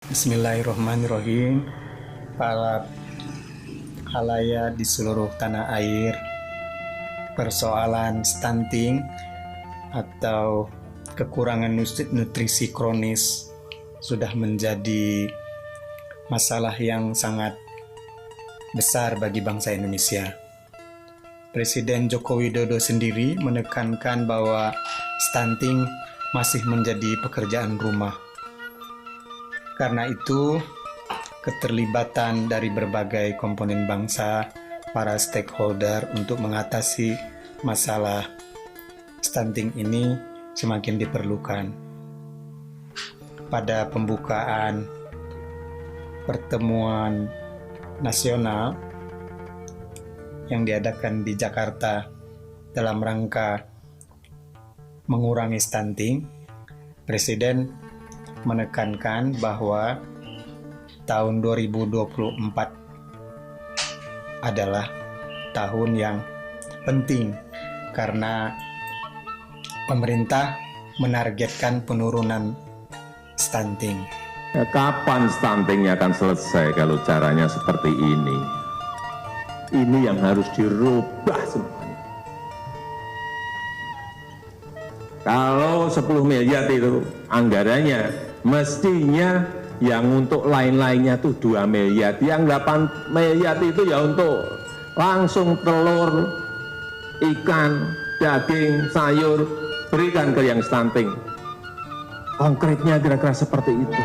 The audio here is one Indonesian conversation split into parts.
Bismillahirrahmanirrahim. Para khalayak di seluruh tanah air, persoalan stunting atau kekurangan nutrisi kronis sudah menjadi masalah yang sangat besar bagi bangsa Indonesia. Presiden Joko Widodo sendiri menekankan bahwa stunting masih menjadi pekerjaan rumah. Karena itu, keterlibatan dari berbagai komponen bangsa, para stakeholder untuk mengatasi masalah stunting ini semakin diperlukan. Pada pembukaan pertemuan nasional yang diadakan di Jakarta dalam rangka mengurangi stunting, Presiden menekankan bahwa tahun 2024 adalah tahun yang penting karena pemerintah menargetkan penurunan stunting. Kapan stuntingnya akan selesai kalau caranya seperti ini? Ini yang harus dirubah semuanya. Kalau 10 miliar itu anggarannya, mestinya yang untuk lain-lainnya tuh 2 miliar. Yang 8 miliar itu ya untuk langsung telur, ikan, daging, sayur, berikan ke yang stunting. Konkretnya kira-kira seperti itu.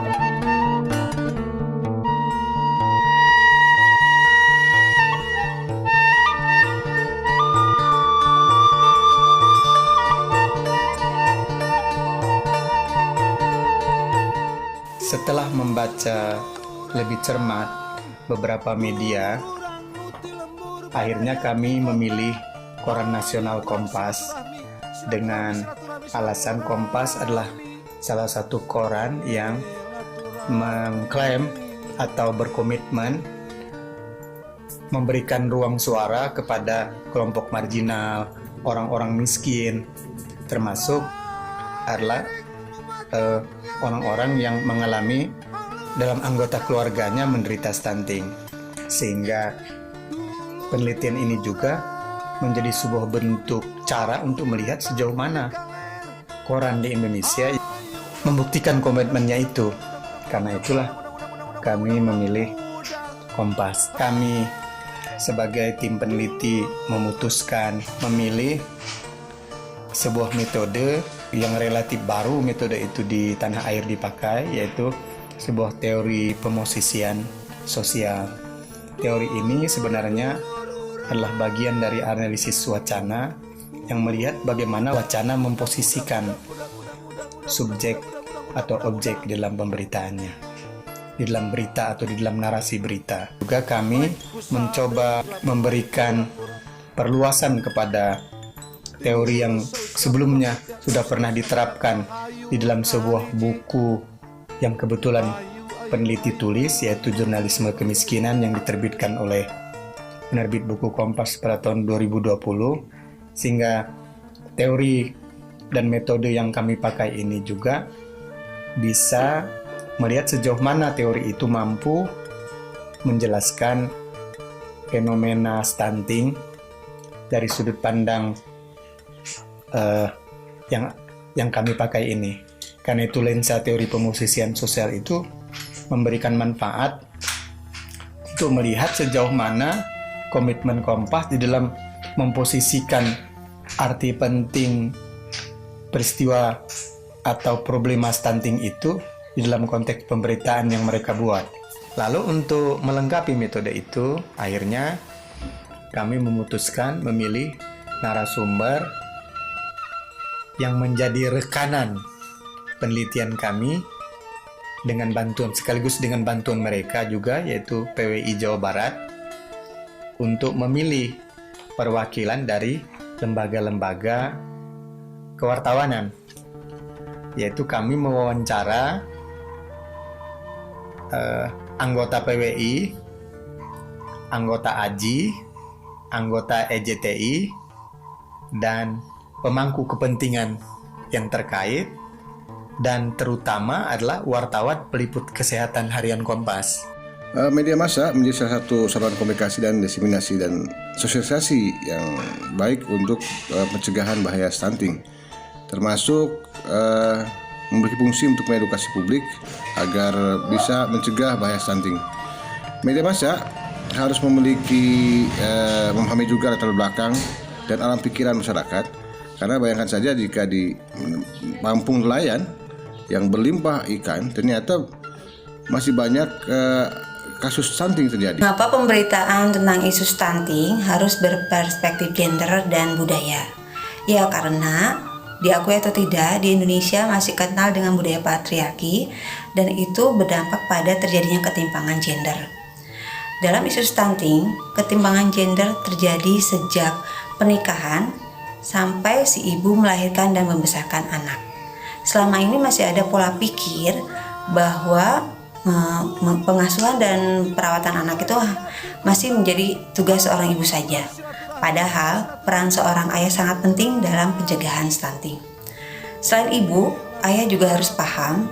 Setelah membaca lebih cermat beberapa media, akhirnya kami memilih Koran Nasional Kompas dengan alasan Kompas adalah salah satu koran yang mengklaim atau berkomitmen memberikan ruang suara kepada kelompok marginal, orang-orang miskin, termasuk adalah orang-orang yang mengalami dalam anggota keluarganya menderita stunting. Sehingga penelitian ini juga menjadi sebuah bentuk cara untuk melihat sejauh mana koran di Indonesia membuktikan komitmennya itu. Karena itulah kami memilih Kompas. Kami sebagai tim peneliti memutuskan memilih sebuah metode yang relatif baru. Metode itu di tanah air dipakai, yaitu sebuah teori pemosisian sosial. Teori ini sebenarnya adalah bagian dari analisis wacana yang melihat bagaimana wacana memposisikan subjek atau objek di dalam pemberitaannya, di dalam berita atau di dalam narasi berita. Juga kami mencoba memberikan perluasan kepada teori yang sebelumnya sudah pernah diterapkan di dalam sebuah buku yang kebetulan peneliti tulis, yaitu Jurnalisme Kemiskinan yang diterbitkan oleh penerbit buku Kompas pada tahun 2020, sehingga teori dan metode yang kami pakai ini juga bisa melihat sejauh mana teori itu mampu menjelaskan fenomena stunting dari sudut pandang yang kami pakai ini. Karena itu lensa teori pemosisian sosial itu memberikan manfaat untuk melihat sejauh mana komitmen Kompas di dalam memposisikan arti penting peristiwa atau problema stunting itu di dalam konteks pemberitaan yang mereka buat. Lalu untuk melengkapi metode itu, akhirnya kami memutuskan memilih narasumber yang menjadi rekanan penelitian kami dengan bantuan, sekaligus dengan bantuan mereka juga, yaitu PWI Jawa Barat, untuk memilih perwakilan dari lembaga-lembaga kewartawanan. Yaitu kami mewawancara anggota PWI, anggota AJI, anggota EJTI, dan pemangku kepentingan yang terkait dan terutama adalah wartawan peliput kesehatan harian Kompas. Media massa menjadi salah satu saluran komunikasi dan diseminasi dan sosialisasi yang baik untuk pencegahan bahaya stunting, termasuk memiliki fungsi untuk mengedukasi publik agar bisa mencegah bahaya stunting. Media massa harus memahami juga latar belakang dan alam pikiran masyarakat, karena bayangkan saja jika di kampung nelayan yang berlimpah ikan ternyata masih banyak kasus stunting terjadi. Mengapa pemberitaan tentang isu stunting harus berperspektif gender dan budaya? Ya karena diakui atau tidak, di Indonesia masih kental dengan budaya patriarki dan itu berdampak pada terjadinya ketimpangan gender. Dalam isu stunting, ketimpangan gender terjadi sejak pernikahan sampai si ibu melahirkan dan membesarkan anak. Selama ini masih ada pola pikir bahwa pengasuhan dan perawatan anak itu masih menjadi tugas seorang ibu saja. Padahal peran seorang ayah sangat penting dalam pencegahan stunting. Selain ibu, ayah juga harus paham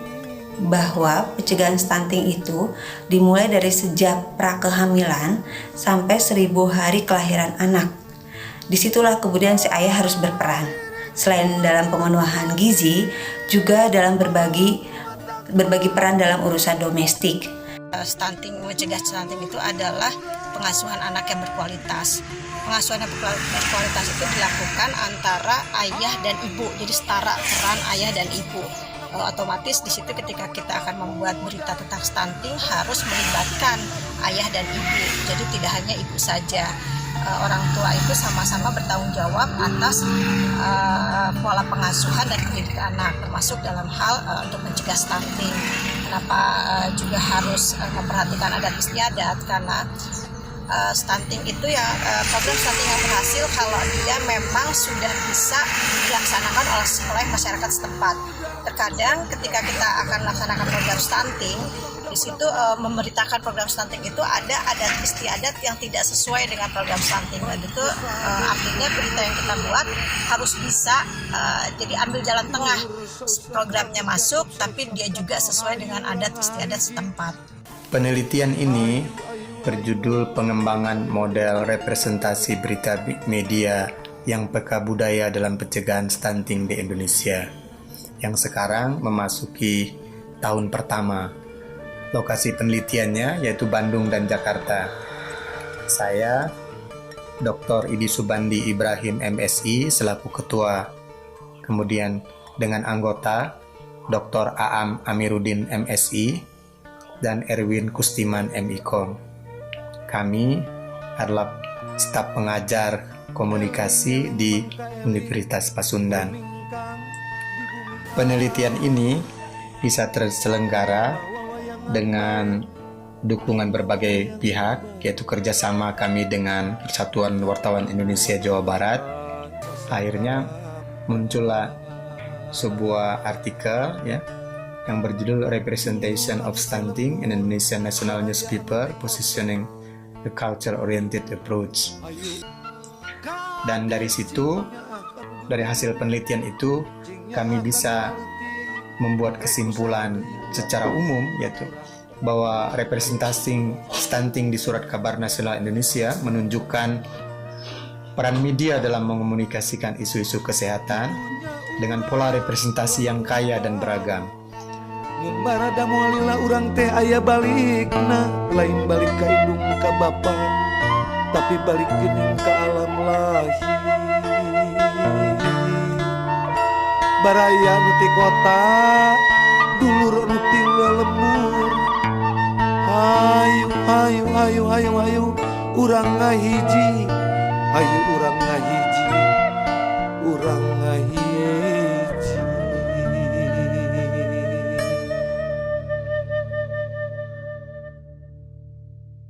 bahwa pencegahan stunting itu dimulai dari sejak prakehamilan sampai 1000 hari kelahiran anak. Disitulah kemudian si ayah harus berperan. Selain dalam pemenuhan gizi, juga dalam berbagi peran dalam urusan domestik. Mencegah stunting itu adalah pengasuhan anak yang berkualitas. Pengasuhan yang berkualitas itu dilakukan antara ayah dan ibu, jadi setara peran ayah dan ibu. Otomatis di situ ketika kita akan membuat berita tentang stunting harus melibatkan ayah dan ibu. Jadi tidak hanya ibu saja. Orang tua itu sama-sama bertanggung jawab atas pola pengasuhan dan pendidikan anak, termasuk dalam hal untuk mencegah stunting. Kenapa juga harus memperhatikan adat istiadat, karena stunting itu ya program stunting yang berhasil kalau dia memang sudah bisa dilaksanakan oleh masyarakat setempat. Terkadang ketika kita akan melaksanakan program stunting, di situ memberitakan program stunting itu ada adat istiadat yang tidak sesuai dengan program stunting, dan itu artinya berita yang kita buat harus bisa jadi ambil jalan tengah, programnya masuk tapi dia juga sesuai dengan adat istiadat setempat. Penelitian ini berjudul Pengembangan Model Representasi Berita Media yang Peka Budaya dalam Pencegahan Stunting di Indonesia, yang sekarang memasuki tahun pertama. Lokasi penelitiannya yaitu Bandung dan Jakarta. Saya, Dr. Idi Subandi Ibrahim MSI selaku ketua, kemudian dengan anggota Dr. Aam Amiruddin MSI dan Erwin Kustiman MIKOM. Kami adalah staf pengajar komunikasi di Universitas Pasundan. Penelitian ini bisa terselenggara dengan dukungan berbagai pihak, yaitu kerjasama kami dengan Persatuan Wartawan Indonesia Jawa Barat. Akhirnya muncullah sebuah artikel yang berjudul Representation of Stunting in Indonesian National Newspaper Positioning the Culture-Oriented Approach. Dan dari situ, dari hasil penelitian itu, kami bisa membuat kesimpulan secara umum, yaitu bahwa representasi stunting di Surat Kabar Nasional Indonesia menunjukkan peran media dalam mengomunikasikan isu-isu kesehatan dengan pola representasi yang kaya dan beragam. Barada mualila urang teh aya balikna, lain balik ka indung ka bapa, tapi balik geuning ka alam lahir. Baraya nu ti kota, dulur nu ti lembur. Hayu hayu hayu hayu hayu urang ngahiji, hayu urang ngahiji, urang ngahiji.